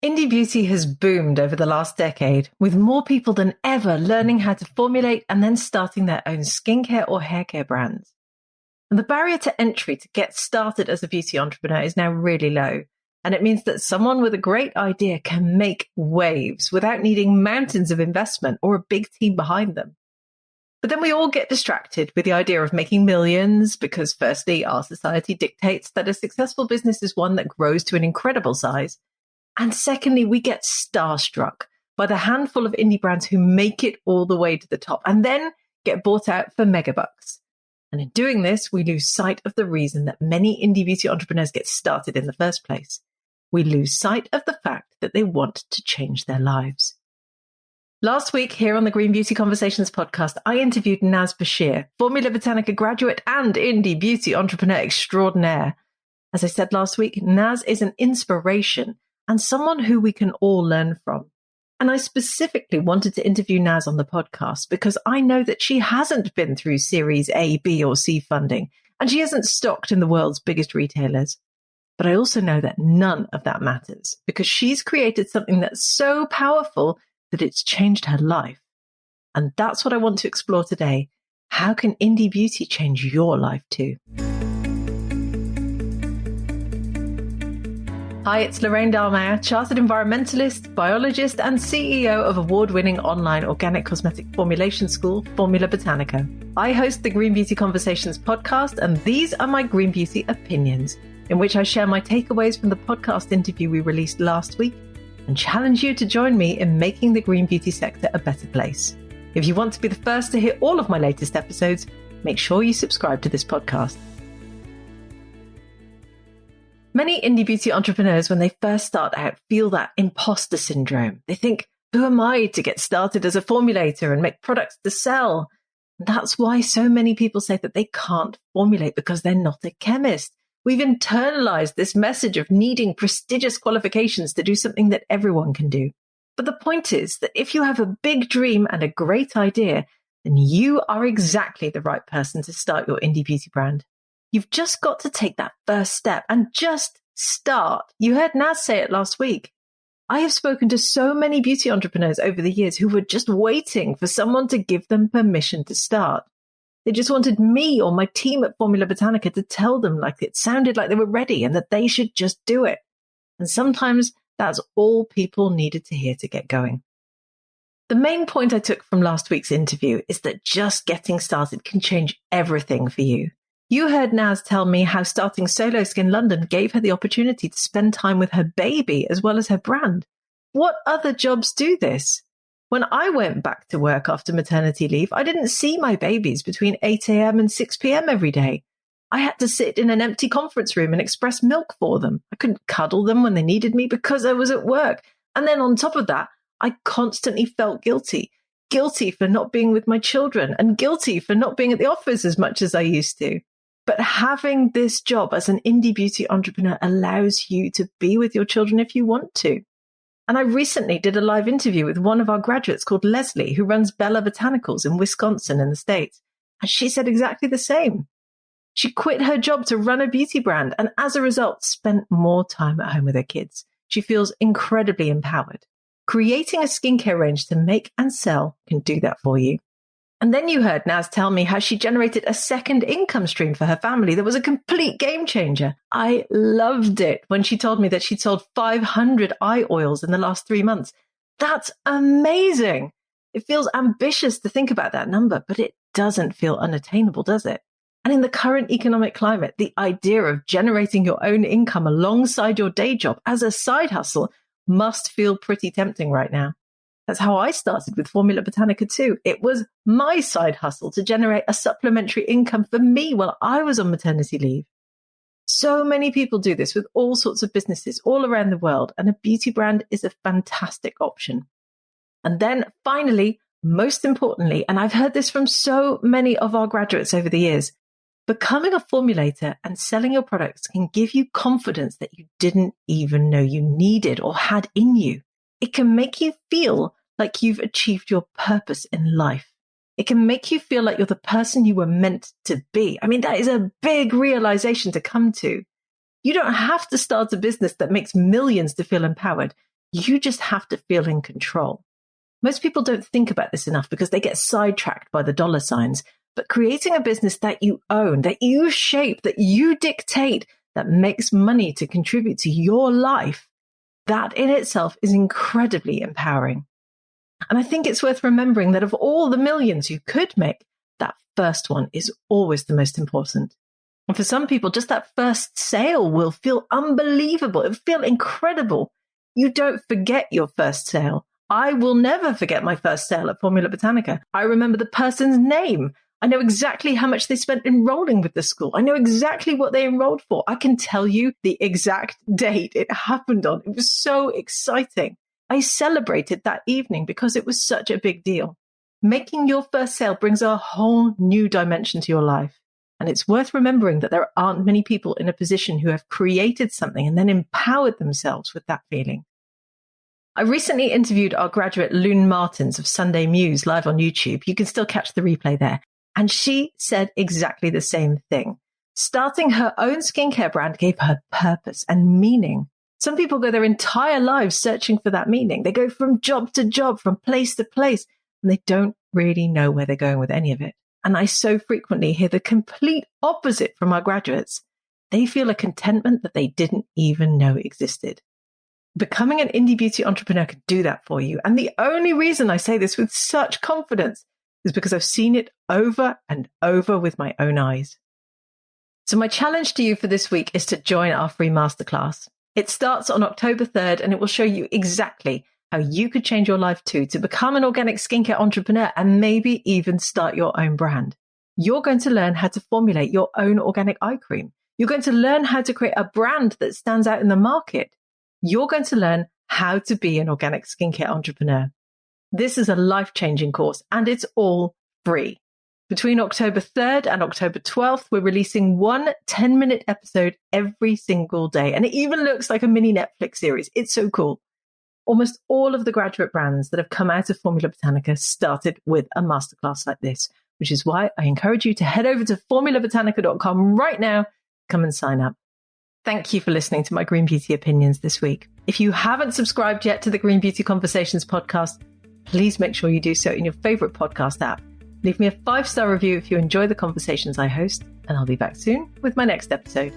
Indie beauty has boomed over the last decade, with more people than ever learning how to formulate and then starting their own skincare or haircare brands. And the barrier to entry to get started as a beauty entrepreneur is now really low. And it means that someone with a great idea can make waves without needing mountains of investment or a big team behind them. But then we all get distracted with the idea of making millions because firstly, our society dictates that a successful business is one that grows to an incredible size. And secondly, we get starstruck by the handful of indie brands who make it all the way to the top and then get bought out for megabucks. And in doing this, we lose sight of the reason that many indie beauty entrepreneurs get started in the first place. We lose sight of the fact that they want to change their lives. Last week, here on the Green Beauty Conversations podcast, I interviewed Naz Bashir, Formula Botanica graduate and indie beauty entrepreneur extraordinaire. As I said last week, Naz is an inspiration and someone who we can all learn from. And I specifically wanted to interview Naz on the podcast because I know that she hasn't been through Series A, B, or C funding, and she hasn't stocked in the world's biggest retailers. But I also know that none of that matters because she's created something that's so powerful that it's changed her life. And that's what I want to explore today. How can indie beauty change your life too? Hi, it's Lorraine Dallmeier, chartered environmentalist, biologist, and CEO of award-winning online organic cosmetic formulation school, Formula Botanica. I host the Green Beauty Conversations podcast, and these are my Green Beauty opinions, in which I share my takeaways from the podcast interview we released last week and challenge you to join me in making the green beauty sector a better place. If you want to be the first to hear all of my latest episodes, make sure you subscribe to this podcast. Many indie beauty entrepreneurs, when they first start out, feel that imposter syndrome. They think, who am I to get started as a formulator and make products to sell? And that's why so many people say that they can't formulate because they're not a chemist. We've internalized this message of needing prestigious qualifications to do something that everyone can do. But the point is that if you have a big dream and a great idea, then you are exactly the right person to start your indie beauty brand. You've just got to take that first step and just start. You heard Naz say it last week. I have spoken to so many beauty entrepreneurs over the years who were just waiting for someone to give them permission to start. They just wanted me or my team at Formula Botanica to tell them like it sounded like they were ready and that they should just do it. And sometimes that's all people needed to hear to get going. The main point I took from last week's interview is that just getting started can change everything for you. You heard Naz tell me how starting Solo Skin London gave her the opportunity to spend time with her baby as well as her brand. What other jobs do this? When I went back to work after maternity leave, I didn't see my babies between 8 a.m. and 6 p.m. every day. I had to sit in an empty conference room and express milk for them. I couldn't cuddle them when they needed me because I was at work. And then on top of that, I constantly felt guilty for not being with my children and guilty for not being at the office as much as I used to. But having this job as an indie beauty entrepreneur allows you to be with your children if you want to. And I recently did a live interview with one of our graduates called Leslie, who runs Bella Botanicals in Wisconsin in the States. And she said exactly the same. She quit her job to run a beauty brand and as a result spent more time at home with her kids. She feels incredibly empowered. Creating a skincare range to make and sell can do that for you. And then you heard Naz tell me how she generated a second income stream for her family that was a complete game changer. I loved it when she told me that she'd sold 500 eye oils in the last 3 months. That's amazing. It feels ambitious to think about that number, but it doesn't feel unattainable, does it? And in the current economic climate, the idea of generating your own income alongside your day job as a side hustle must feel pretty tempting right now. That's how I started with Formula Botanica too. It was my side hustle to generate a supplementary income for me while I was on maternity leave. So many people do this with all sorts of businesses all around the world, and a beauty brand is a fantastic option. And then finally, most importantly, and I've heard this from so many of our graduates over the years, becoming a formulator and selling your products can give you confidence that you didn't even know you needed or had in you. It can make you feel like you've achieved your purpose in life. It can make you feel like you're the person you were meant to be. I mean, that is a big realization to come to. You don't have to start a business that makes millions to feel empowered. You just have to feel in control. Most people don't think about this enough because they get sidetracked by the dollar signs. But creating a business that you own, that you shape, that you dictate, that makes money to contribute to your life, that in itself is incredibly empowering. And I think it's worth remembering that of all the millions you could make, that first one is always the most important. And for some people, just that first sale will feel unbelievable. It will feel incredible. You don't forget your first sale. I will never forget my first sale at Formula Botanica. I remember the person's name. I know exactly how much they spent enrolling with the school. I know exactly what they enrolled for. I can tell you the exact date it happened on. It was so exciting. I celebrated that evening because it was such a big deal. Making your first sale brings a whole new dimension to your life. And it's worth remembering that there aren't many people in a position who have created something and then empowered themselves with that feeling. I recently interviewed our graduate Lune Martins of Sunday Muse live on YouTube. You can still catch the replay there. And she said exactly the same thing. Starting her own skincare brand gave her purpose and meaning. Some people go their entire lives searching for that meaning. They go from job to job, from place to place, and they don't really know where they're going with any of it. And I so frequently hear the complete opposite from our graduates. They feel a contentment that they didn't even know existed. Becoming an indie beauty entrepreneur can do that for you. And the only reason I say this with such confidence is because I've seen it over and over with my own eyes. So my challenge to you for this week is to join our free masterclass. It starts on October 3rd and it will show you exactly how you could change your life too to become an organic skincare entrepreneur and maybe even start your own brand. You're going to learn how to formulate your own organic eye cream. You're going to learn how to create a brand that stands out in the market. You're going to learn how to be an organic skincare entrepreneur. This is a life-changing course and it's all free. Between October 3rd and October 12th, we're releasing one 10-minute episode every single day. And it even looks like a mini Netflix series. It's so cool. Almost all of the graduate brands that have come out of Formula Botanica started with a masterclass like this, which is why I encourage you to head over to formulabotanica.com right now. Come and sign up. Thank you for listening to my Green Beauty opinions this week. If you haven't subscribed yet to the Green Beauty Conversations podcast, please make sure you do so in your favorite podcast app. Leave me a 5-star review if you enjoy the conversations I host, and I'll be back soon with my next episode.